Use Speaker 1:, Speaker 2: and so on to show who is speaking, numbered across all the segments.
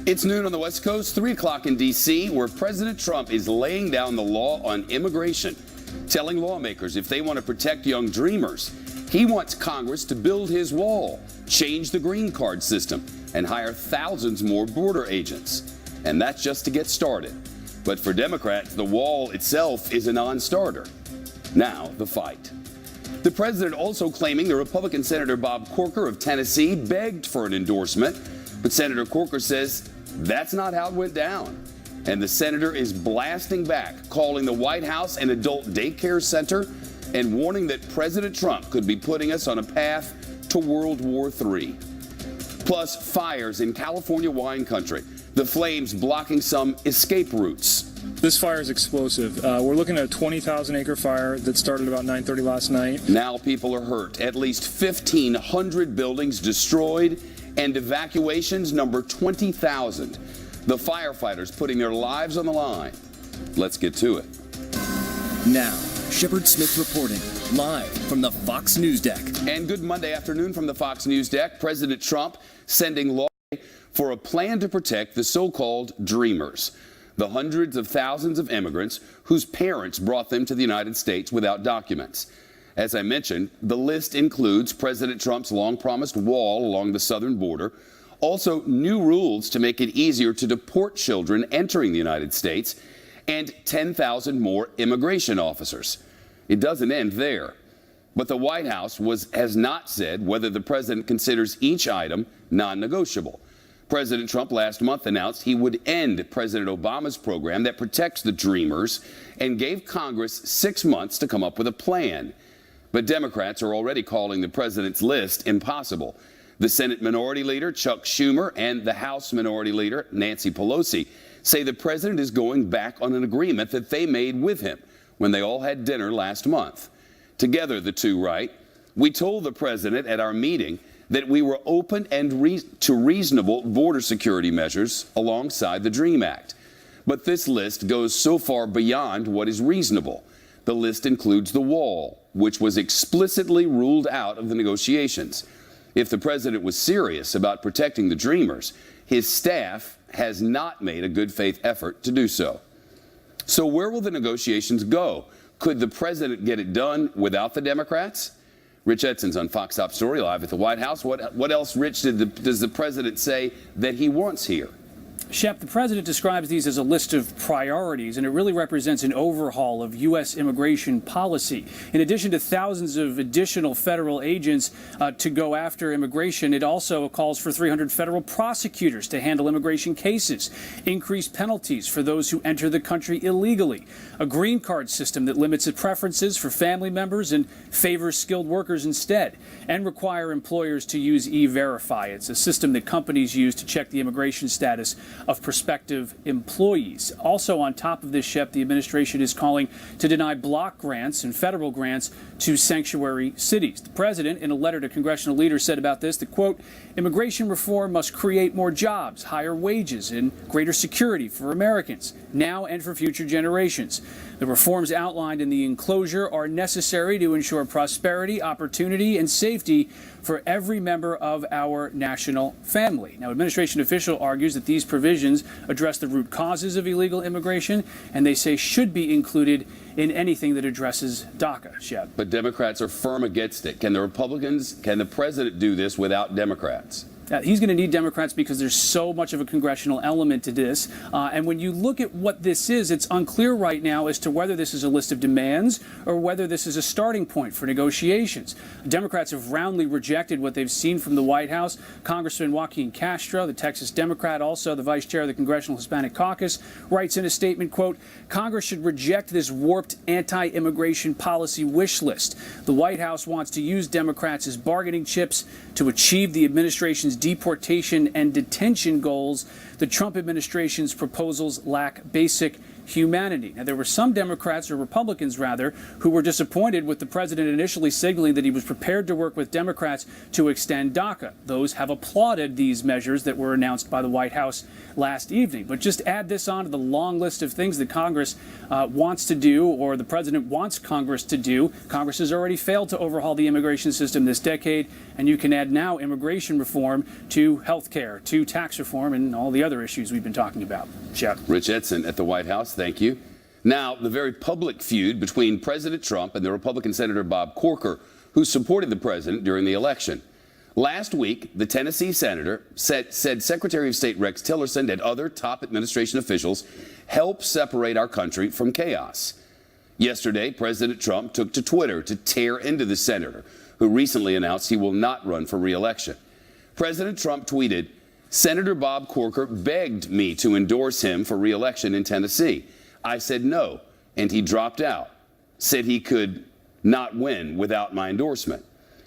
Speaker 1: It's noon on the West Coast, 3 o'clock in D.C., where President Trump is laying down the law on immigration, telling lawmakers if they want to protect young dreamers, he wants Congress to build his wall, change the green card system, and hire thousands more border agents. And that's just to get started. But for Democrats, the wall itself is a non-starter. Now, the fight. The president also claiming the Republican Senator Bob Corker of Tennessee begged for an endorsement, but Senator Corker says that's not how it went down. And the senator is blasting back, calling the White House an adult daycare center and warning that President Trump could be putting us on a path to World War III. Plus, fires in California wine country, the flames blocking some escape routes.
Speaker 2: This fire is explosive. We're looking at a 20,000-acre fire that started about 9:30 last night.
Speaker 1: Now people are hurt. At least 1,500 buildings destroyed, and evacuations number 20,000. The firefighters putting their lives on the line. Let's get to it.
Speaker 3: Now, Shepard Smith reporting live from the Fox News deck.
Speaker 1: And good Monday afternoon from the Fox News deck. President Trump sending law for a plan to protect the so-called dreamers, the hundreds of thousands of immigrants whose parents brought them to the United States without documents. As I mentioned, the list includes President Trump's long-promised wall along the southern border, also new rules to make it easier to deport children entering the United States, and 10,000 more immigration officers. It doesn't end there. But the White House has not said whether the president considers each item non-negotiable. President Trump last month announced he would end President Obama's program that protects the dreamers and gave Congress 6 months to come up with a plan. But Democrats are already calling the president's list impossible. The Senate Minority Leader, Chuck Schumer, and the House Minority Leader, Nancy Pelosi, say the president is going back on an agreement that they made with him when they all had dinner last month. Together, the two write, "We told the president at our meeting that we were open and to reasonable border security measures alongside the DREAM Act. But this list goes so far beyond what is reasonable. The list includes the wall, which was explicitly ruled out of the negotiations. If the president was serious about protecting the dreamers, his staff has not made a good faith effort to do so." So where will the negotiations go? Could the president get it done without the Democrats? Rich Edson's on Fox Top Story live at the White House. What else, Rich, does the president say that he wants here?
Speaker 4: Shep, the president describes these as a list of priorities, and it really represents an overhaul of U.S. immigration policy. In addition to thousands of additional federal agents to go after immigration, it also calls for 300 federal prosecutors to handle immigration cases, increased penalties for those who enter the country illegally, a green card system that limits its preferences for family members and favors skilled workers instead, and require employers to use E-Verify. It's a system that companies use to check the immigration status of prospective employees. Also on top of this, Shep, the administration is calling to deny block grants and federal grants to sanctuary cities. The president, in a letter to congressional leaders, said about this that, quote, "Immigration reform must create more jobs, higher wages, and greater security for Americans, now and for future generations. The reforms outlined in the enclosure are necessary to ensure prosperity, opportunity, and safety for every member of our national family." Now, administration official argues that these provisions address the root causes of illegal immigration, and they say should be included in anything that addresses DACA, Shep.
Speaker 1: But Democrats are firm against it. Can the president do this without Democrats?
Speaker 4: He's going to need Democrats because there's so much of a congressional element to this. And when you look at what this is, it's unclear right now as to whether this is a list of demands or whether this is a starting point for negotiations. Democrats have roundly rejected what they've seen from the White House. Congressman Joaquin Castro, the Texas Democrat, also the vice chair of the Congressional Hispanic Caucus, writes in a statement, quote, "Congress should reject this warped anti-immigration policy wish list. The White House wants to use Democrats as bargaining chips to achieve the administration's deportation and detention goals. The Trump administration's proposals lack basic humanity. Now, there were some Democrats, or Republicans rather, who were disappointed with the president initially signaling that he was prepared to work with Democrats to extend DACA. Those have applauded these measures that were announced by the White House last evening. But just add this on to the long list of things that Congress wants to do, or the president wants Congress to do. Congress has already failed to overhaul the immigration system this decade, and you can add now immigration reform to health care, to tax reform, and all the other issues we've been talking about. Shep.
Speaker 1: Rich Edson at the White House, thank you. Now, the very public feud between President Trump and the Republican Senator Bob Corker, who supported the president during the election. Last week, the Tennessee senator said Secretary of State Rex Tillerson and other top administration officials help separate our country from chaos. Yesterday, President Trump took to Twitter to tear into the senator, who recently announced he will not run for re-election. President Trump tweeted, "Senator Bob Corker begged me to endorse him for re-election in Tennessee. I said no, and he dropped out. Said he could not win without my endorsement.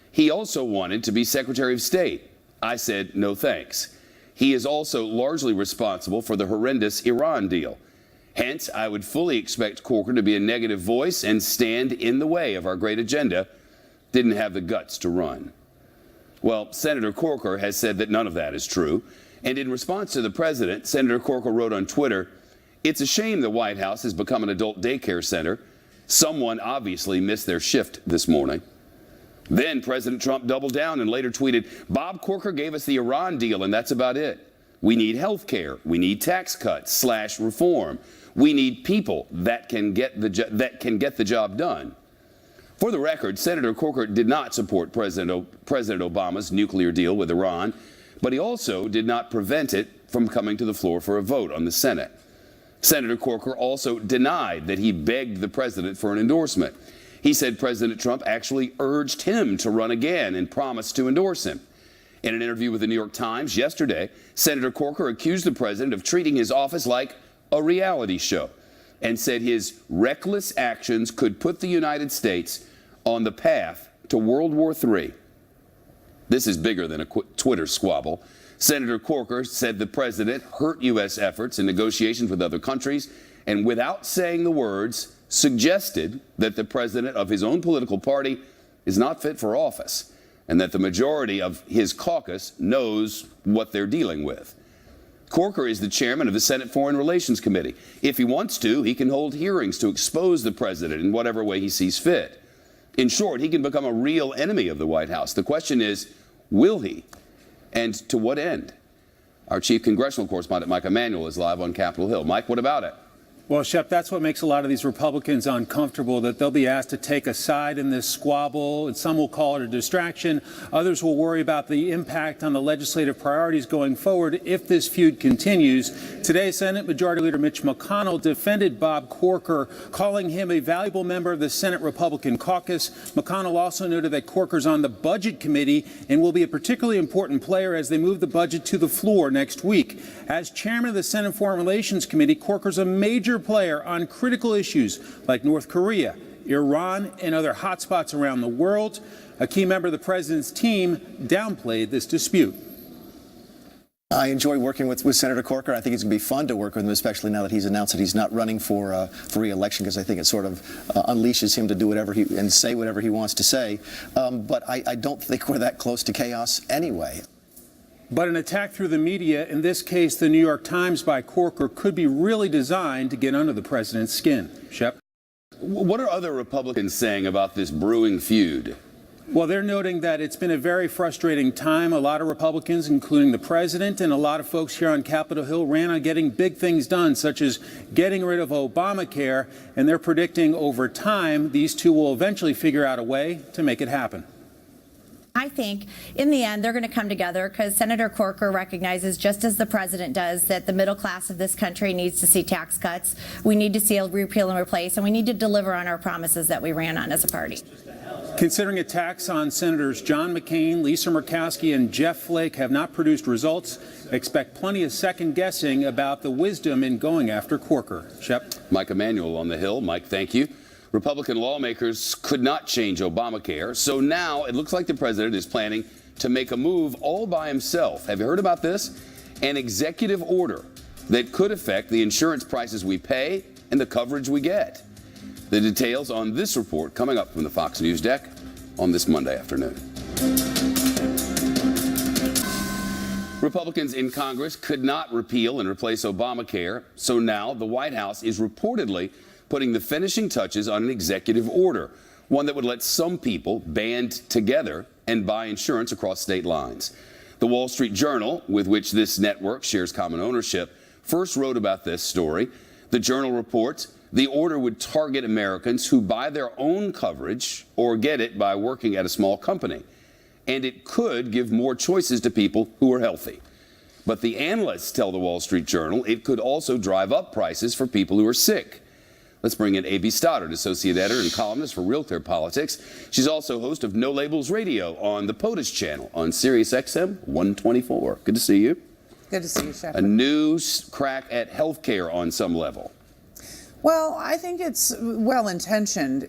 Speaker 1: He also wanted to be Secretary of State. I said no thanks. He is also largely responsible for the horrendous Iran deal. Hence, I would fully expect Corker to be a negative voice and stand in the way of our great agenda. Didn't have the guts to run." Well, Senator Corker has said that none of that is true. And in response to the president, Senator Corker wrote on Twitter, "It's a shame the White House has become an adult daycare center. Someone obviously missed their shift this morning." Then President Trump doubled down and later tweeted, "Bob Corker gave us the Iran deal, and that's about it. We need health care. We need tax cuts / reform. We need people that can get the job done." For the record, Senator Corker did not support President Obama's nuclear deal with Iran, but he also did not prevent it from coming to the floor for a vote on the Senate. Senator Corker also denied that he begged the president for an endorsement. He said President Trump actually urged him to run again and promised to endorse him. In an interview with the New York Times yesterday, Senator Corker accused the president of treating his office like a reality show and said his reckless actions could put the United States on the path to World War III. This is bigger than a Twitter squabble. Senator Corker said the president hurt U.S. efforts in negotiations with other countries, and without saying the words, suggested that the president of his own political party is not fit for office, and that the majority of his caucus knows what they're dealing with. Corker is the chairman of the Senate Foreign Relations Committee. If he wants to, he can hold hearings to expose the president in whatever way he sees fit. In short, he can become a real enemy of the White House. The question is, will he? And to what end? Our chief congressional correspondent, Mike Emanuel, is live on Capitol Hill. Mike, what about it?
Speaker 5: Well, Shep, that's what makes a lot of these Republicans uncomfortable, that they'll be asked to take a side in this squabble, and some will call it a distraction. Others will worry about the impact on the legislative priorities going forward if this feud continues. Today, Senate Majority Leader Mitch McConnell defended Bob Corker, calling him a valuable member of the Senate Republican caucus. McConnell also noted that Corker's on the Budget Committee and will be a particularly important player as they move the budget to the floor next week. As chairman of the Senate Foreign Relations Committee, Corker's a major player on critical issues like North Korea, Iran, and other hotspots around the world. A key member of the president's team downplayed this dispute.
Speaker 6: I enjoy working with Senator Corker. I think it's going to be fun to work with him, especially now that he's announced that he's not running for re-election, because I think it sort of unleashes him to do whatever and say whatever he wants to say. But I don't think we're that close to chaos anyway.
Speaker 5: But an attack through the media, in this case the New York Times by Corker, could be really designed to get under the president's skin. Shep?
Speaker 1: What are other Republicans saying about this brewing feud?
Speaker 5: Well, they're noting that it's been a very frustrating time. A lot of Republicans, including the president and a lot of folks here on Capitol Hill, ran on getting big things done, such as getting rid of Obamacare, and they're predicting over time these two will eventually figure out a way to make it happen.
Speaker 7: I think in the end they're going to come together because Senator Corker recognizes, just as the president does, that the middle class of this country needs to see tax cuts. We need to see a repeal and replace, and we need to deliver on our promises that we ran on as a party.
Speaker 5: Considering attacks on Senators John McCain, Lisa Murkowski, and Jeff Flake have not produced results, expect plenty of second-guessing about the wisdom in going after Corker. Shep?
Speaker 1: Mike Emanuel on the Hill. Mike, thank you. Republican lawmakers could not change Obamacare, so now it looks like the president is planning to make a move all by himself. Have you heard about this? An executive order that could affect the insurance prices we pay and the coverage we get. The details on this report coming up from the Fox News deck on this Monday afternoon. Republicans in Congress could not repeal and replace Obamacare, so now the White House is reportedly putting the finishing touches on an executive order, one that would let some people band together and buy insurance across state lines. The Wall Street Journal, with which this network shares common ownership, first wrote about this story. The Journal reports the order would target Americans who buy their own coverage or get it by working at a small company. And it could give more choices to people who are healthy. But the analysts tell the Wall Street Journal it could also drive up prices for people who are sick. Let's bring in A.B. Stoddard, associate editor and columnist for Real Clear Politics. She's also host of No Labels Radio on the POTUS channel on Sirius XM 124. Good to see you.
Speaker 8: Good to see you, Shepard.
Speaker 1: A new crack at healthcare on some level.
Speaker 8: Well, I think it's well-intentioned.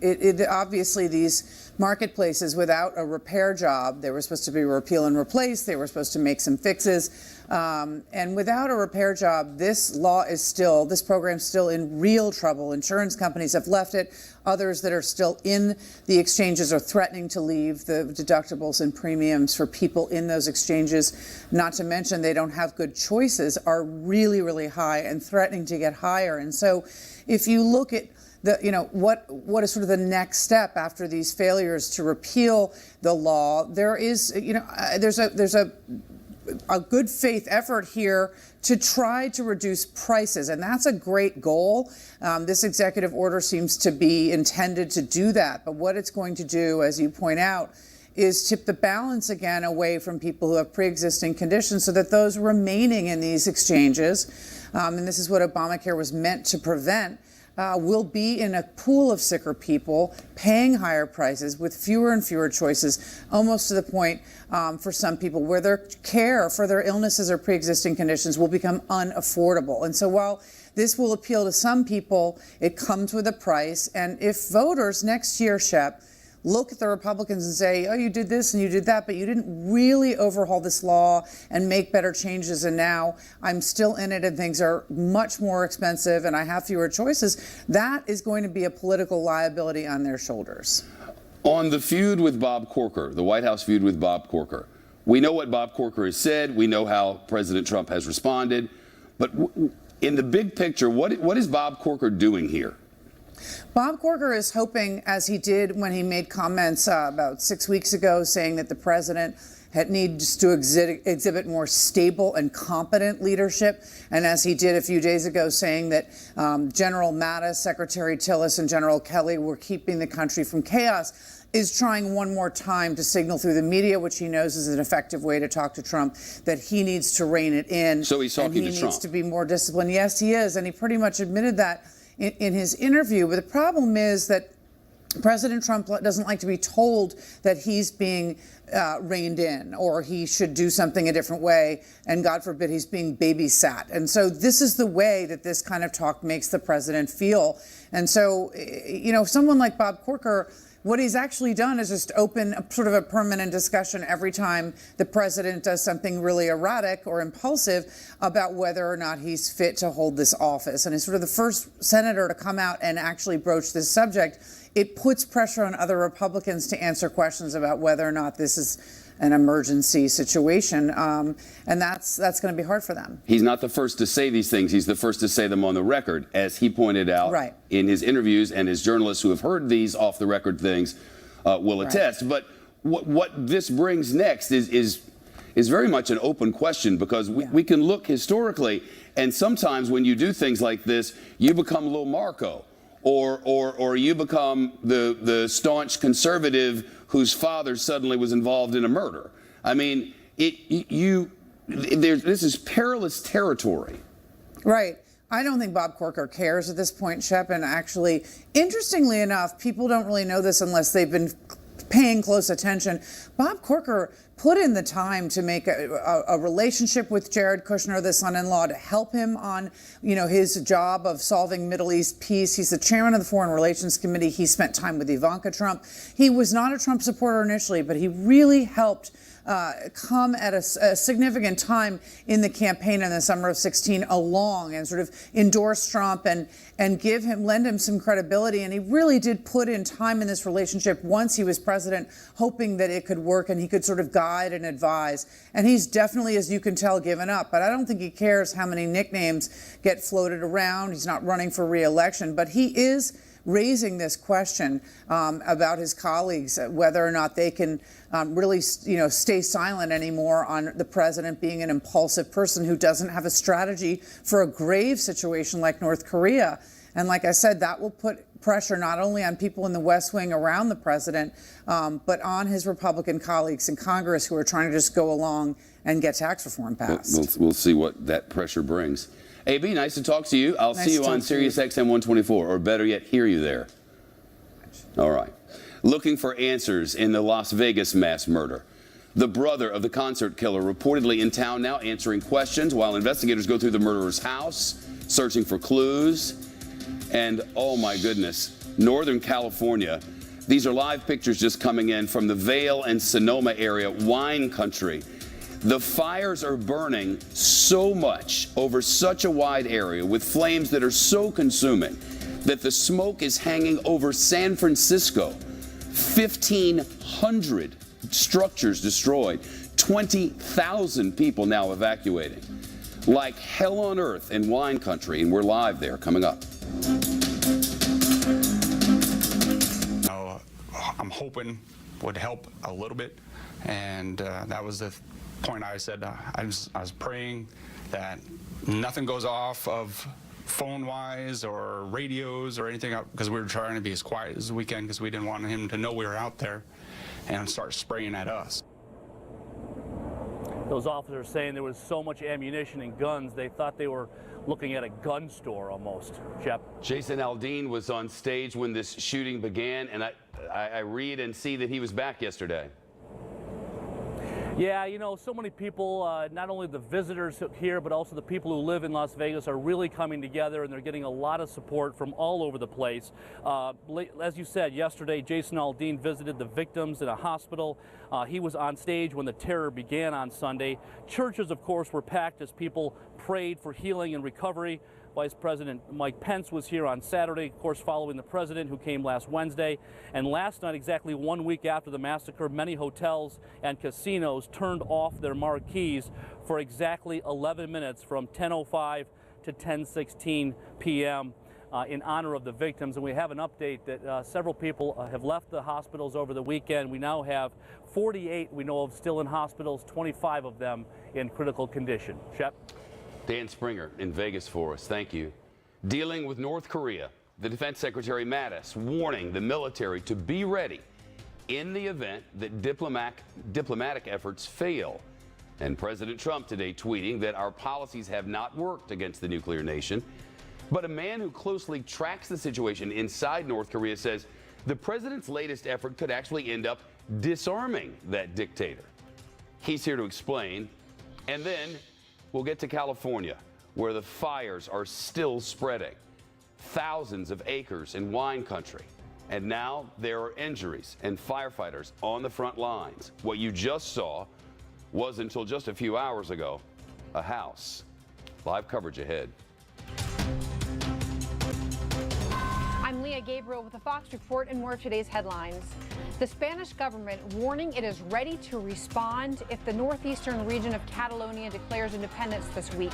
Speaker 8: Obviously, these marketplaces, without a repair job, they were supposed to be repeal and replace. They were supposed to make some fixes. And without a repair job, this program's still in real trouble. Insurance companies have left it. Others that are still in the exchanges are threatening to leave. The deductibles and premiums for people in those exchanges, not to mention they don't have good choices, are really, really high and threatening to get higher. And so if you look at what is sort of the next step after these failures to repeal the law, there's a good faith effort here to try to reduce prices, and that's a great goal. This executive order seems to be intended to do that, but what it's going to do, as you point out, is tip the balance again away from people who have pre-existing conditions so that those remaining in these exchanges, and this is what Obamacare was meant to prevent, will be in a pool of sicker people paying higher prices with fewer and fewer choices, almost to the point for some people where their care for their illnesses or pre-existing conditions will become unaffordable. And so while this will appeal to some people, it comes with a price. And if voters next year, Shep, look at the Republicans and say, oh, you did this and you did that, but you didn't really overhaul this law and make better changes, and now I'm still in it and things are much more expensive and I have fewer choices, that is going to be a political liability on their shoulders.
Speaker 1: On the feud with Bob Corker, the White House feud with Bob Corker, we know what Bob Corker has said. We know how President Trump has responded. But in the big picture, what is Bob Corker doing here?
Speaker 8: Bob Corker is hoping, as he did when he made comments about 6 weeks ago, saying that the president needs to exhibit more stable and competent leadership, and as he did a few days ago, saying that General Mattis, Secretary Tillis, and General Kelly were keeping the country from chaos, is trying one more time to signal through the media, which he knows is an effective way to talk to Trump, that he needs to rein it in.
Speaker 1: So he's talking to Trump.
Speaker 8: He needs to be more disciplined. Yes, he is, and he pretty much admitted that in his interview. But the problem is that President Trump doesn't like to be told that he's being reined in or he should do something a different way, and God forbid he's being babysat. And so this is the way that this kind of talk makes the president feel. And so, someone like Bob Corker, what he's actually done is just open sort of a permanent discussion every time the president does something really erratic or impulsive about whether or not he's fit to hold this office. And he's sort of the first senator to come out and actually broach this subject. It puts pressure on other Republicans to answer questions about whether or not this is an emergency situation, and that's going to be hard for them.
Speaker 1: He's not the first to say these things. He's the first to say them on the record, as he pointed out in his interviews, and as journalists who have heard these off-the-record things will attest. But what this brings next is very much an open question, because we can look historically, and sometimes when you do things like this, you become Lil Marco, or you become the staunch conservative whose father suddenly was involved in a murder. I mean, this is perilous territory.
Speaker 8: Right. I don't think Bob Corker cares at this point, Shep. And actually, interestingly enough, people don't really know this unless they've been paying close attention. Bob Corker put in the time to make a relationship with Jared Kushner, the son-in-law, to help him on, his job of solving Middle East peace. He's the chairman of the Foreign Relations Committee. He spent time with Ivanka Trump. He was not a Trump supporter initially, but he really helped come at a significant time in the campaign in the summer of 16 along and sort of endorse Trump and lend him some credibility. And he really did put in time in this relationship once he was president, hoping that it could work and he could sort of guide and advise. And he's definitely, as you can tell, given up. But I don't think he cares how many nicknames get floated around. He's not running for re-election, but he is raising this question about his colleagues, whether or not they can really, stay silent anymore on the president being an impulsive person who doesn't have a strategy for a grave situation like North Korea. And like I said, that will put pressure not only on people in the West Wing around the president, but on his Republican colleagues in Congress who are trying to just go along and get tax reform passed.
Speaker 1: We'll see what that pressure brings. AB, nice to talk to you. I'll see you on Sirius XM 124, or better yet, hear you there. All right. Looking for answers in the Las Vegas mass murder. The brother of the concert killer reportedly in town now answering questions while investigators go through the murderer's house, searching for clues. And, oh my goodness, Northern California. These are live pictures just coming in from the Vail and Sonoma area, wine country. The fires are burning so much over such a wide area with flames that are so consuming that the smoke is hanging over San Francisco. 1,500 structures destroyed, 20,000 people now evacuating. Like hell on earth in wine country, and we're live there coming up.
Speaker 9: I'm hoping would help a little bit, and that was the point I said. I was praying that nothing goes off of phone-wise or radios or anything, because we were trying to be as quiet as we can because we didn't want him to know we were out there and start spraying at us.
Speaker 10: Those officers saying there was so much ammunition and guns, they thought they were looking at a gun store almost. Shep.
Speaker 1: Jason Aldean was on stage when this shooting began, and I read and see that he was back yesterday.
Speaker 10: Yeah, so many people, not only the visitors here, but also the people who live in Las Vegas are really coming together, and they're getting a lot of support from all over the place. As you said, yesterday, Jason Aldean visited the victims in a hospital. He was on stage when the terror began on Sunday. Churches, of course, were packed as people prayed for healing and recovery. Vice President Mike Pence was here on Saturday, of course, following the president who came last Wednesday. And last night, exactly 1 week after the massacre, many hotels and casinos turned off their marquees for exactly 11 minutes from 10:05 to 10:16 p.m. In honor of the victims. And we have an update that several people have left the hospitals over the weekend. We now have 48 we know of still in hospitals, 25 of them in critical condition. Shep.
Speaker 1: Dan Springer in Vegas for us. Thank you. Dealing with North Korea, the Defense Secretary Mattis warning the military to be ready in the event that diplomatic efforts fail. And President Trump today tweeting that our policies have not worked against the nuclear nation. But a man who closely tracks the situation inside North Korea says the president's latest effort could actually end up disarming that dictator. He's here to explain. And then we'll get to California, where the fires are still spreading. Thousands of acres in wine country. And now there are injuries and firefighters on the front lines. What you just saw was, until just a few hours ago, a house. Live coverage ahead.
Speaker 11: I'm Leah Gabriel with the Fox Report and more of today's headlines. The Spanish government warning it is ready to respond if the northeastern region of Catalonia declares independence this week.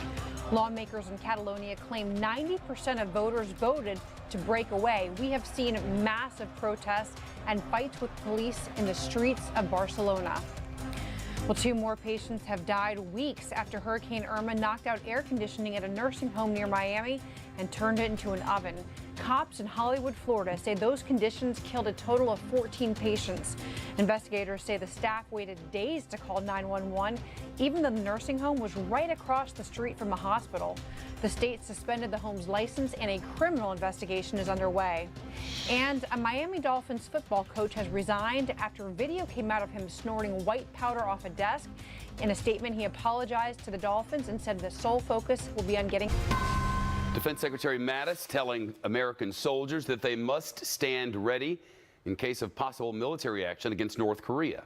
Speaker 11: Lawmakers in Catalonia claim 90% of voters voted to break away. We have seen massive protests and fights with police in the streets of Barcelona. Well, 2 more patients have died weeks after Hurricane Irma knocked out air conditioning at a nursing home near Miami and turned it into an oven. Cops in Hollywood, Florida say those conditions killed a total of 14 patients. Investigators say the staff waited days to call 911, even though the nursing home was right across the street from a hospital. The state suspended the home's license and a criminal investigation is underway. And a Miami Dolphins football coach has resigned after video came out of him snorting white powder off a desk. In a statement, he apologized to the Dolphins and said the sole focus will be on getting...
Speaker 1: Defense Secretary Mattis telling American soldiers that they must stand ready in case of possible military action against North Korea.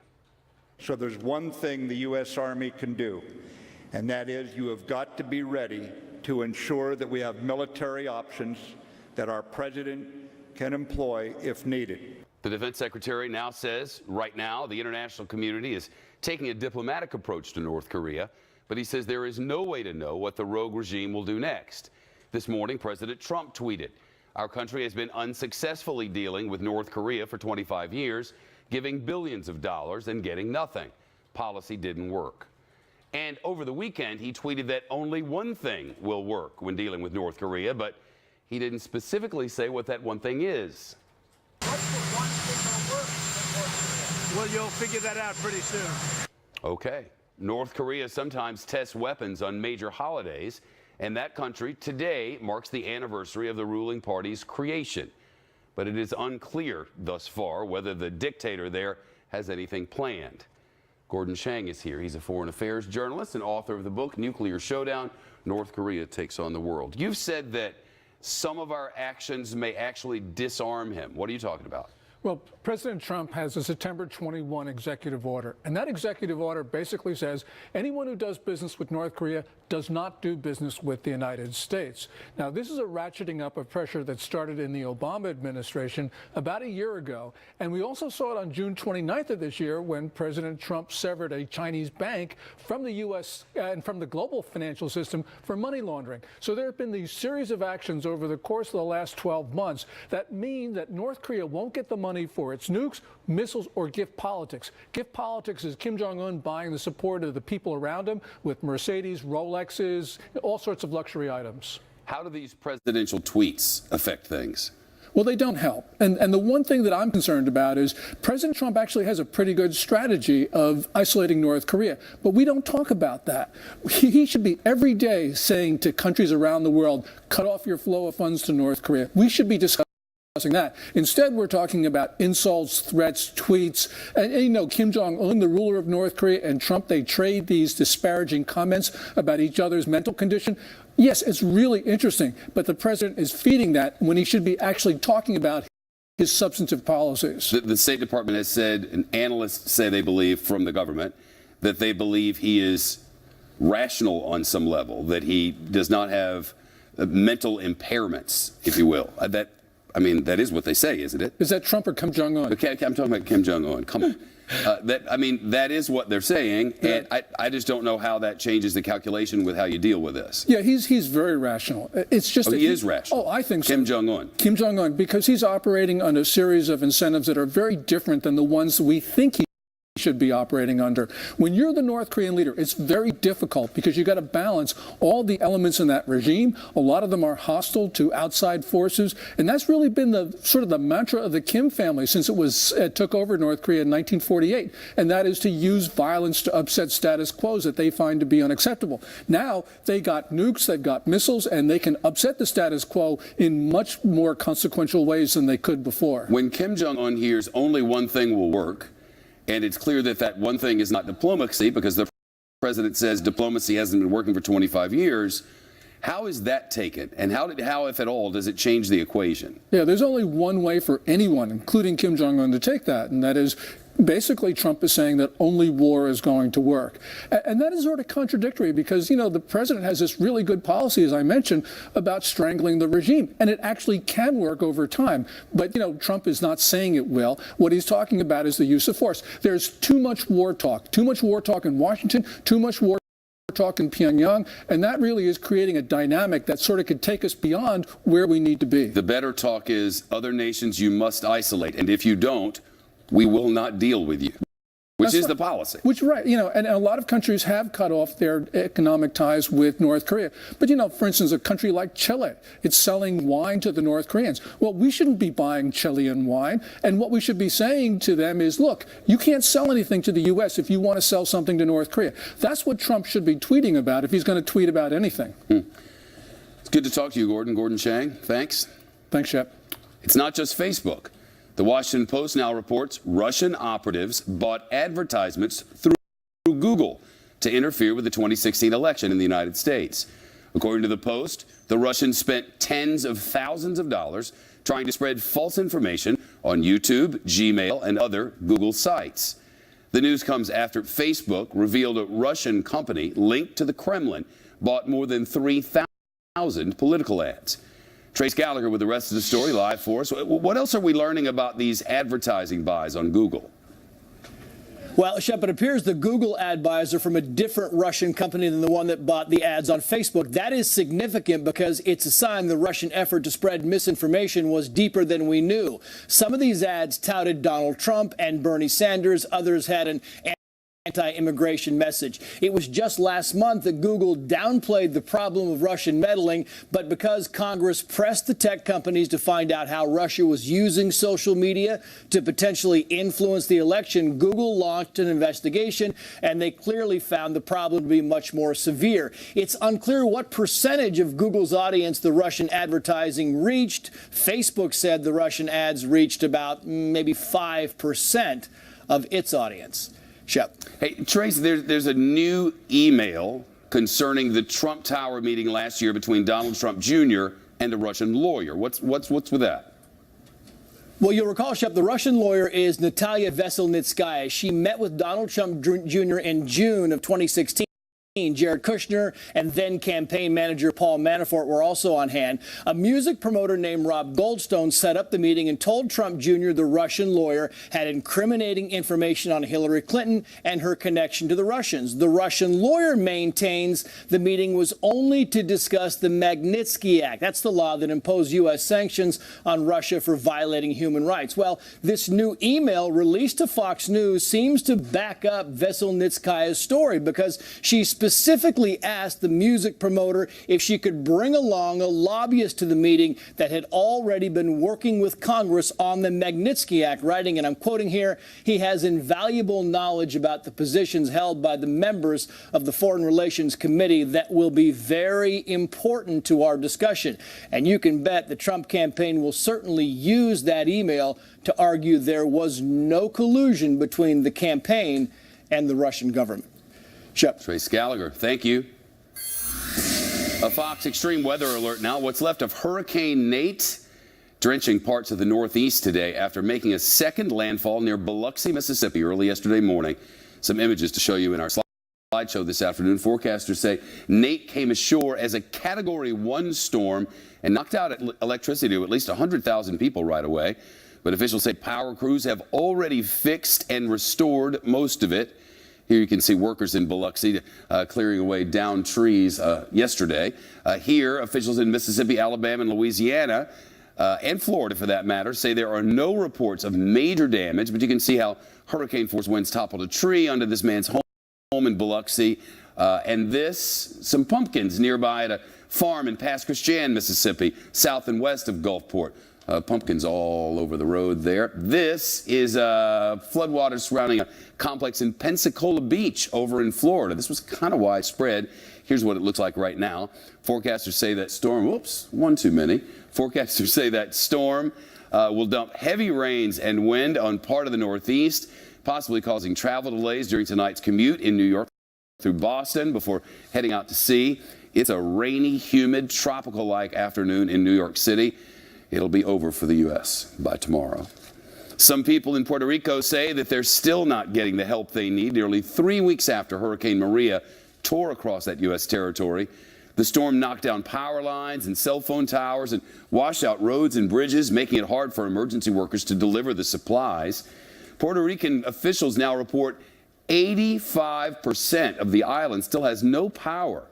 Speaker 12: So there's one thing the U.S. Army can do, and that is you have got to be ready to ensure that we have military options that our president can employ if needed.
Speaker 1: The defense secretary now says right now the international community is taking a diplomatic approach to North Korea, but he says there is no way to know what the rogue regime will do next. This morning, President Trump tweeted, "Our country has been unsuccessfully dealing with North Korea for 25 years, giving billions of dollars and getting nothing. Policy didn't work." And over the weekend, he tweeted that only one thing will work when dealing with North Korea, but he didn't specifically say what that one thing is.
Speaker 13: Well, you'll figure that out pretty soon.
Speaker 1: Okay. North Korea sometimes tests weapons on major holidays, and that country today marks the anniversary of the ruling party's creation. But it is unclear thus far whether the dictator there has anything planned. Gordon Chang is here. He's a foreign affairs journalist and author of the book Nuclear Showdown, North Korea Takes on the World. You've said that some of our actions may actually disarm him. What are you talking about?
Speaker 14: Well, President Trump has a September 21 executive order, and that executive order basically says anyone who does business with North Korea does not do business with the United States. Now, this is a ratcheting up of pressure that started in the Obama administration about a year ago, and we also saw it on June 29th of this year when President Trump severed a Chinese bank from the U.S. And from the global financial system for money laundering. So there have been these series of actions over the course of the last 12 months that mean that North Korea won't get the money for its nukes, missiles, or gift politics. Gift politics is Kim Jong-un buying the support of the people around him with Mercedes, Rolexes, all sorts of luxury items.
Speaker 1: How do these presidential tweets affect things?
Speaker 14: Well, they don't help. And the one thing that I'm concerned about is President Trump actually has a pretty good strategy of isolating North Korea. But we don't talk about that. He should be every day saying to countries around the world, cut off your flow of funds to North Korea. We should be discussing that. Instead, we're talking about insults, threats, tweets. And you know, Kim Jong-un, the ruler of North Korea, and Trump, they trade these disparaging comments about each other's mental condition. Yes, it's really interesting, but the president is feeding that when he should be actually talking about his substantive policies.
Speaker 1: The State Department has said, and analysts say they believe from the government, that they believe he is rational on some level, that he does not have mental impairments, if you will. That is what they say, isn't it?
Speaker 14: Is that Trump or Kim Jong-un?
Speaker 1: Okay, I'm talking about Kim Jong-un. Come on. That is what they're saying, and I just don't know how that changes the calculation with how you deal with this.
Speaker 14: Yeah, he's very rational. It's just
Speaker 1: he is rational.
Speaker 14: Oh, I think so.
Speaker 1: Kim Jong-un.
Speaker 14: Kim Jong-un, because he's operating on a series of incentives that are very different than the ones we think he should be operating under. When you're the North Korean leader, it's very difficult because you got to balance all the elements in that regime. A lot of them are hostile to outside forces, and that's really been the sort of the mantra of the Kim family since it took over North Korea in 1948, and that is to use violence to upset status quos that they find to be unacceptable. Now they got nukes, they've got missiles, and they can upset the status quo in much more consequential ways than they could before.
Speaker 1: When Kim Jong-un hears only one thing will work, and it's clear that that one thing is not diplomacy because the president says diplomacy hasn't been working for 25 years. How is that taken? And how, if at all, does it change the equation?
Speaker 14: Yeah, there's only one way for anyone, including Kim Jong-un, to take that, and that is basically Trump is saying that only war is going to work. And that is sort of contradictory because, you know, the president has this really good policy, as I mentioned, about strangling the regime. And it actually can work over time. But, you know, Trump is not saying it will. What he's talking about is the use of force. There's too much war talk in Washington, too much war talk in Pyongyang, and that really is creating a dynamic that sort of could take us beyond where we need to be.
Speaker 1: The better talk is other nations you must isolate, and if you don't, we will not deal with you, which is the policy.
Speaker 14: Which, right, you know, and a lot of countries have cut off their economic ties with North Korea. But, you know, for instance, a country like Chile, it's selling wine to the North Koreans. Well, we shouldn't be buying Chilean wine. And what we should be saying to them is, look, you can't sell anything to the U.S. if you want to sell something to North Korea. That's what Trump should be tweeting about if he's going to tweet about anything.
Speaker 1: It's good to talk to you, Gordon. Gordon Chang, thanks.
Speaker 14: Thanks, Shep.
Speaker 1: It's not just Facebook. The Washington Post now reports Russian operatives bought advertisements through Google to interfere with the 2016 election in the United States. According to the Post, the Russians spent tens of thousands of dollars trying to spread false information on YouTube, Gmail, and other Google sites. The news comes after Facebook revealed a Russian company linked to the Kremlin bought more than 3,000 political ads. Trace Gallagher with the rest of the story live for us. What else are we learning about these advertising buys on Google?
Speaker 15: Well, Shep, it appears the Google ad buys are from a different Russian company than the one that bought the ads on Facebook. That is significant because it's a sign the Russian effort to spread misinformation was deeper than we knew. Some of these ads touted Donald Trump and Bernie Sanders. Others had an anti-immigration message. It was just last month that Google downplayed the problem of Russian meddling, but because Congress pressed the tech companies to find out how Russia was using social media to potentially influence the election, Google launched an investigation, and they clearly found the problem to be much more severe. It's unclear what percentage of Google's audience the Russian advertising reached. Facebook said the Russian ads reached about maybe 5% of its audience. Shep.
Speaker 1: Hey, Trace, there's a new email concerning the Trump Tower meeting last year between Donald Trump Jr. and a Russian lawyer. What's with that?
Speaker 15: Well, you'll recall, Shep, the Russian lawyer is Natalia Veselnitskaya. She met with Donald Trump Jr. in June of 2016. Jared Kushner and then campaign manager Paul Manafort were also on hand. A music promoter named Rob Goldstone set up the meeting and told Trump Jr. the Russian lawyer had incriminating information on Hillary Clinton and her connection to the Russians. The Russian lawyer maintains the meeting was only to discuss the Magnitsky Act. That's the law that imposed U.S. sanctions on Russia for violating human rights. Well, this new email released to Fox News seems to back up Veselnitskaya's story because she specifically asked the music promoter if she could bring along a lobbyist to the meeting that had already been working with Congress on the Magnitsky Act, writing, and I'm quoting here, he has invaluable knowledge about the positions held by the members of the Foreign Relations Committee that will be very important to our discussion. And you can bet the Trump campaign will certainly use that email to argue there was no collusion between the campaign and the Russian government. Shep.
Speaker 1: Trace Gallagher, thank you. A Fox extreme weather alert now. What's left of Hurricane Nate drenching parts of the Northeast today after making a second landfall near Biloxi, Mississippi early yesterday morning. Some images to show you in our slideshow this afternoon. Forecasters say Nate came ashore as a Category 1 storm and knocked out electricity to at least 100,000 people right away. But officials say power crews have already fixed and restored most of it. Here you can see workers in Biloxi clearing away downed trees yesterday. Here, officials in Mississippi, Alabama, and Louisiana, and Florida for that matter, say there are no reports of major damage, but you can see how hurricane-force winds toppled a tree under this man's home in Biloxi. And some pumpkins nearby at a farm in Pass Christian, Mississippi, south and west of Gulfport. Pumpkins all over the road there. This is floodwaters surrounding a complex in Pensacola Beach over in Florida. This was kind of widespread. Here's what it looks like right now. Forecasters say that storm, whoops, one too many. Forecasters say that storm will dump heavy rains and wind on part of the Northeast, possibly causing travel delays during tonight's commute in New York through Boston before heading out to sea. It's a rainy, humid, tropical-like afternoon in New York City. It'll be over for the U.S. by tomorrow. Some people in Puerto Rico say that they're still not getting the help they need nearly 3 weeks after Hurricane Maria tore across that U.S. territory. The storm knocked down power lines and cell phone towers and washed out roads and bridges, making it hard for emergency workers to deliver the supplies. Puerto Rican officials now report 85% of the island still has no power.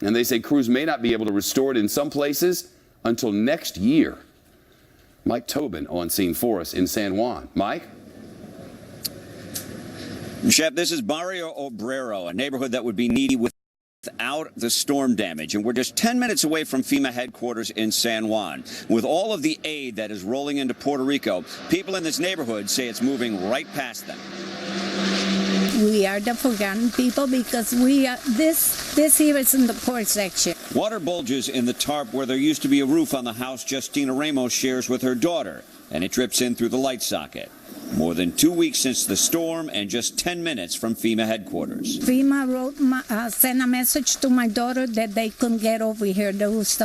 Speaker 1: And they say crews may not be able to restore it in some places until next year. Mike Tobin on scene for us in San Juan. Mike?
Speaker 16: Shep, this is Barrio Obrero, a neighborhood that would be needy without the storm damage. And we're just 10 minutes away from FEMA headquarters in San Juan. With all of the aid that is rolling into Puerto Rico, people in this neighborhood say it's moving right past them.
Speaker 17: We are the forgotten people because this here is in the poor section.
Speaker 16: Water bulges in the tarp where there used to be a roof on the house Justina Ramos shares with her daughter, and it drips in through the light socket. More than 2 weeks since the storm and just 10 minutes from FEMA headquarters.
Speaker 17: FEMA sent a message to my daughter that they couldn't get over here. There was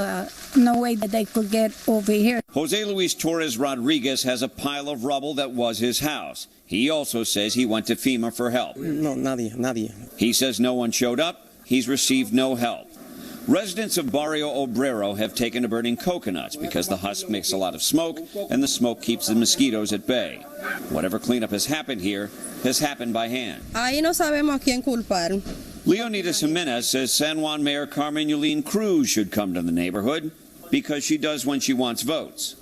Speaker 17: no way that they could get over here.
Speaker 16: Jose Luis Torres Rodriguez has a pile of rubble that was his house. He also says he went to FEMA for help.
Speaker 18: No, nadie.
Speaker 16: He says no one showed up. He's received no help. Residents of Barrio Obrero have taken to burning coconuts because the husk makes a lot of smoke, and the smoke keeps the mosquitoes at bay. Whatever cleanup has happened here has happened by hand.
Speaker 19: Ahí no sabemos a quién culpar.
Speaker 16: Leonidas Jimenez says San Juan Mayor Carmen Yulín Cruz should come to the neighborhood because she does when she wants votes.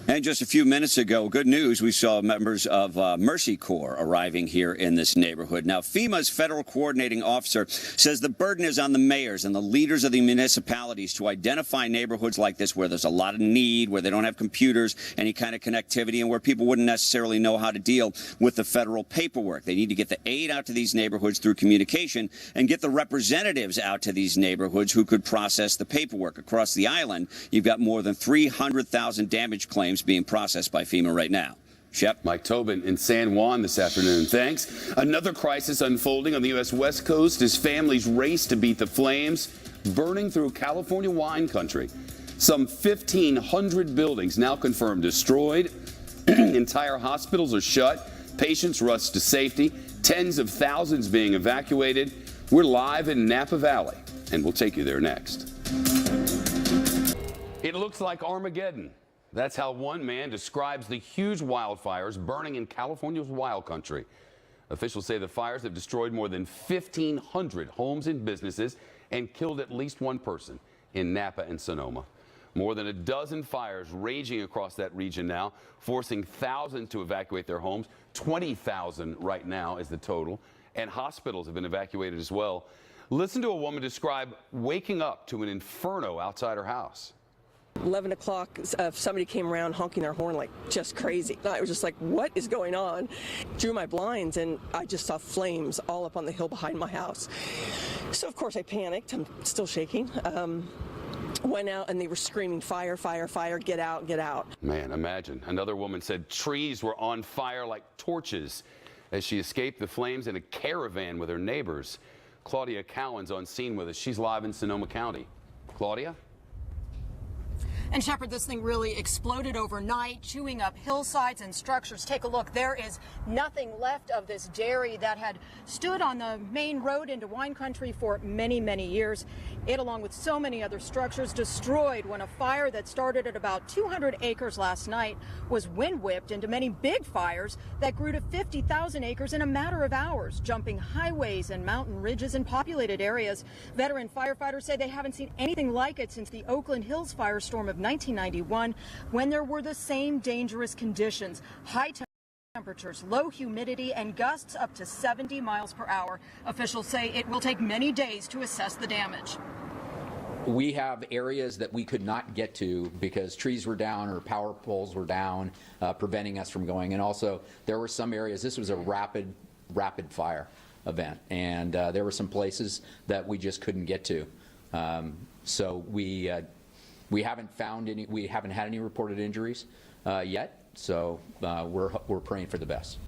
Speaker 16: And just a few minutes ago, good news, we saw members of Mercy Corps arriving here in this neighborhood. Now, FEMA's federal coordinating officer says the burden is on the mayors and the leaders of the municipalities to identify neighborhoods like this where there's a lot of need, where they don't have computers, any kind of connectivity, and where people wouldn't necessarily know how to deal with the federal paperwork. They need to get the aid out to these neighborhoods through communication and get the representatives out to these neighborhoods who could process the paperwork. Across the island, you've got more than 300,000 damage claims being processed by FEMA right now. Shep.
Speaker 1: Mike Tobin in San Juan this afternoon. Thanks. Another crisis unfolding on the U.S. West Coast as families race to beat the flames burning through California wine country. Some 1,500 buildings now confirmed destroyed. Entire hospitals are shut. Patients rush to safety. Tens of thousands being evacuated. We're live in Napa Valley, and we'll take you there next. It looks like Armageddon. That's how one man describes the huge wildfires burning in California's wild country. Officials say the fires have destroyed more than 1,500 homes and businesses and killed at least one person in Napa and Sonoma. More than a dozen fires raging across that region now, forcing thousands to evacuate their homes. 20,000 right now is the total, and hospitals have been evacuated as well. Listen to a woman describe waking up to an inferno outside her house.
Speaker 20: 11 o'clock, somebody came around honking their horn like just crazy. I was just like, what is going on? Drew my blinds and I just saw flames all up on the hill behind my house. So of course I panicked. I'm still shaking. Went out and they were screaming, fire, fire, fire, get out, get out.
Speaker 1: Man, imagine. Another woman said trees were on fire like torches as she escaped the flames in a caravan with her neighbors. Claudia Cowan's on scene with us. She's live in Sonoma County. Claudia?
Speaker 21: And Shepard, this thing really exploded overnight, chewing up hillsides and structures. Take a look. There is nothing left of this dairy that had stood on the main road into wine country for many, many years. It, along with so many other structures, destroyed when a fire that started at about 200 acres last night was wind whipped into many big fires that grew to 50,000 acres in a matter of hours, jumping highways and mountain ridges in populated areas. Veteran firefighters say they haven't seen anything like it since the Oakland Hills firestorm of 1991, when there were the same dangerous conditions, high temperatures, low humidity, and gusts up to 70 miles per hour. Officials say it will take many days to assess the damage.
Speaker 22: We have areas that we could not get to because trees were down or power poles were down, preventing us from going. And also, there were some areas, this was a rapid fire event, and there were some places that we just couldn't get to. So we haven't found any. We haven't had any reported injuries yet. So we're praying for the best.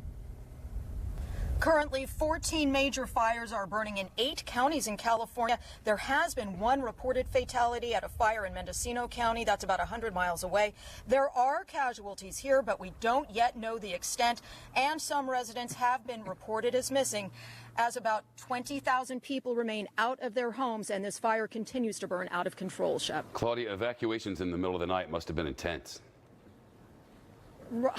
Speaker 21: Currently, 14 major fires are burning in 8 counties in California. There has been one reported fatality at a fire in Mendocino County. That's about 100 miles away. There are casualties here, but we don't yet know the extent. And some residents have been reported as missing, as about 20,000 people remain out of their homes, and this fire continues to burn out of control, Shep.
Speaker 1: Claudia, evacuations in the middle of the night must have been intense.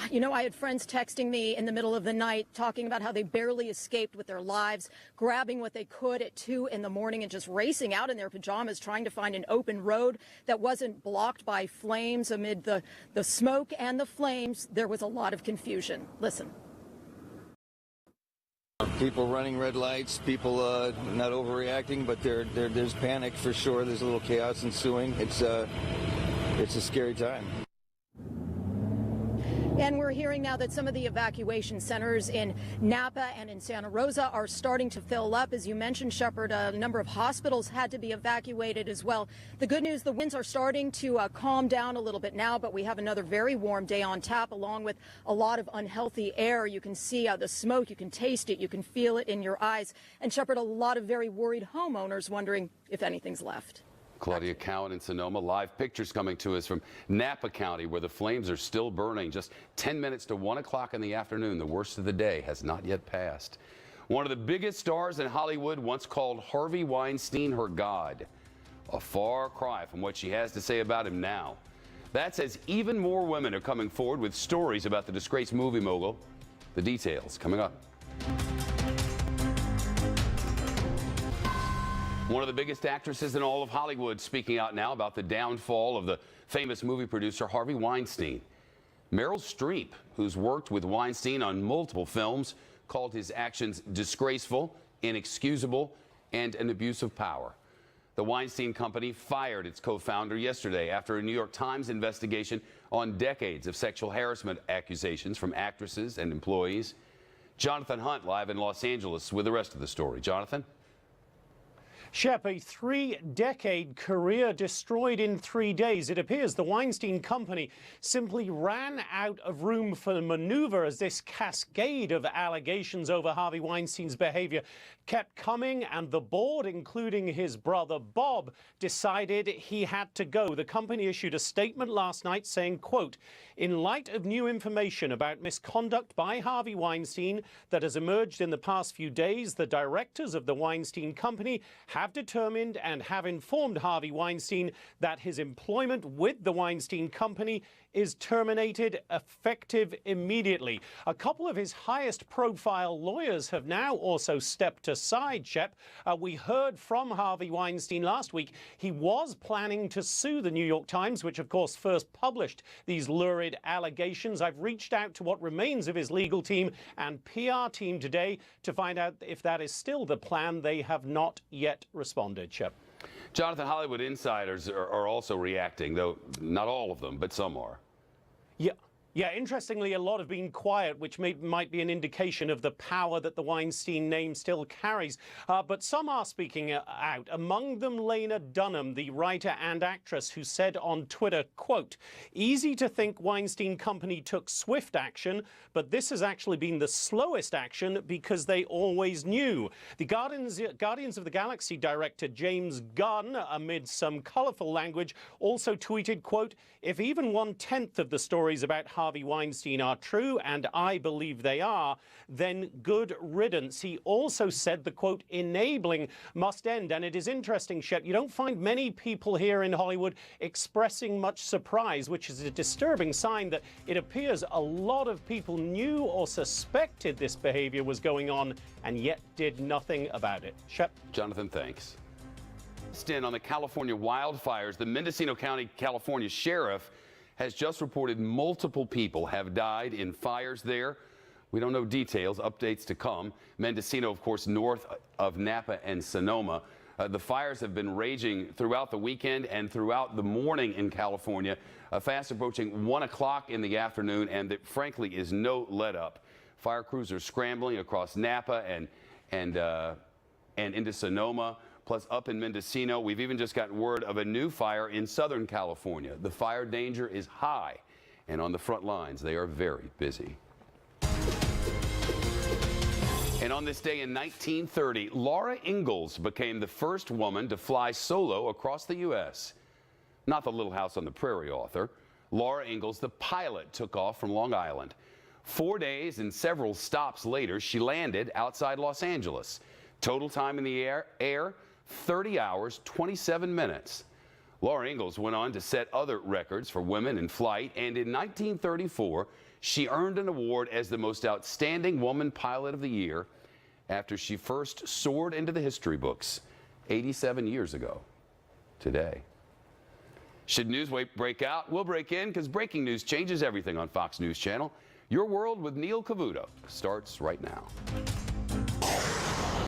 Speaker 21: You know, I had friends texting me in the middle of the night talking about how they barely escaped with their lives, grabbing what they could at 2 in the morning and just racing out in their pajamas, trying to find an open road that wasn't blocked by flames. Amid the smoke and the flames, there was a lot of confusion. Listen.
Speaker 23: People running red lights, people not overreacting, but there's panic for sure. There's a little chaos ensuing. It's a scary time.
Speaker 21: And we're hearing now that some of the evacuation centers in Napa and in Santa Rosa are starting to fill up. As you mentioned, Shepard, a number of hospitals had to be evacuated as well. The good news, the winds are starting to calm down a little bit now, but we have another very warm day on tap, along with a lot of unhealthy air. You can see the smoke, you can taste it, you can feel it in your eyes. And Shepard, a lot of very worried homeowners wondering if anything's left.
Speaker 1: Claudia Cowan in Sonoma. Live pictures coming to us from Napa County, where the flames are still burning. Just 10 minutes to 1 o'clock in the afternoon. The worst of the day has not yet passed. One of the biggest stars in Hollywood once called Harvey Weinstein her god. A far cry from what she has to say about him now. That says even more women are coming forward with stories about the disgraced movie mogul. The details coming up. One of the biggest actresses in all of Hollywood speaking out now about the downfall of the famous movie producer Harvey Weinstein. Meryl Streep, who's worked with Weinstein on multiple films, called his actions disgraceful, inexcusable, and an abuse of power. The Weinstein Company fired its co-founder yesterday after a New York Times investigation on decades of sexual harassment accusations from actresses and employees. Jonathan Hunt live in Los Angeles with the rest of the story. Jonathan?
Speaker 2: Shep, a 3-decade career destroyed in 3 days. It appears the Weinstein Company simply ran out of room for maneuver as this cascade of allegations over Harvey Weinstein's behavior kept coming, and the board, including his brother Bob, decided he had to go. The company issued a statement last night saying, quote, "In light of new information about misconduct by Harvey Weinstein that has emerged in the past few days, the directors of the Weinstein Company have determined and have informed Harvey Weinstein that his employment with the Weinstein Company is terminated effective immediately." A couple of his highest profile lawyers have now also stepped aside, Shep. We heard from Harvey Weinstein last week. He was planning to sue the New York Times, which of course first published these lurid allegations. I've reached out to what remains of his legal team and PR team today to find out if that is still the plan. They have not yet responded, Shep.
Speaker 1: Jonathan, Hollywood insiders are also reacting, though not all of them, but some are.
Speaker 2: Yeah, interestingly, a lot have been quiet, which might be an indication of the power that the Weinstein name still carries. But some are speaking out, among them Lena Dunham, the writer and actress, who said on Twitter, quote, "Easy to think Weinstein Company took swift action, but this has actually been the slowest action because they always knew." The Guardians of the Galaxy director James Gunn, amid some colorful language, also tweeted, quote, "If even 1/10 of the stories about Harvey Weinstein are true, and I believe they are, then good riddance." He also said the, quote, "enabling must end." And it is interesting, Shep, you don't find many people here in Hollywood expressing much surprise, which is a disturbing sign that it appears a lot of people knew or suspected this behavior was going on and yet did nothing about it. Shep?
Speaker 1: Jonathan, thanks. On the California wildfires, the Mendocino County, California sheriff has just reported multiple people have died in fires there. We don't know details, updates to come. Mendocino, of course, north of Napa and Sonoma. The fires have been raging throughout the weekend and throughout the morning in California, fast approaching 1 o'clock in the afternoon, and there, frankly, is no let up. Fire crews are scrambling across Napa and into Sonoma. Plus, up in Mendocino, we've even just gotten word of a new fire in Southern California. The fire danger is high, and on the front lines, they are very busy. And on this day in 1930, Laura Ingalls became the first woman to fly solo across the U.S. Not the Little House on the Prairie author. Laura Ingalls, the pilot, took off from Long Island. 4 days and several stops later, she landed outside Los Angeles. Total time in the air 30 hours, 27 minutes. Laura Ingalls went on to set other records for women in flight, and in 1934, she earned an award as the most outstanding woman pilot of the year after she first soared into the history books 87 years ago today. Should news break out, we'll break in, because breaking news changes everything on Fox News Channel. Your World with Neil Cavuto starts right now.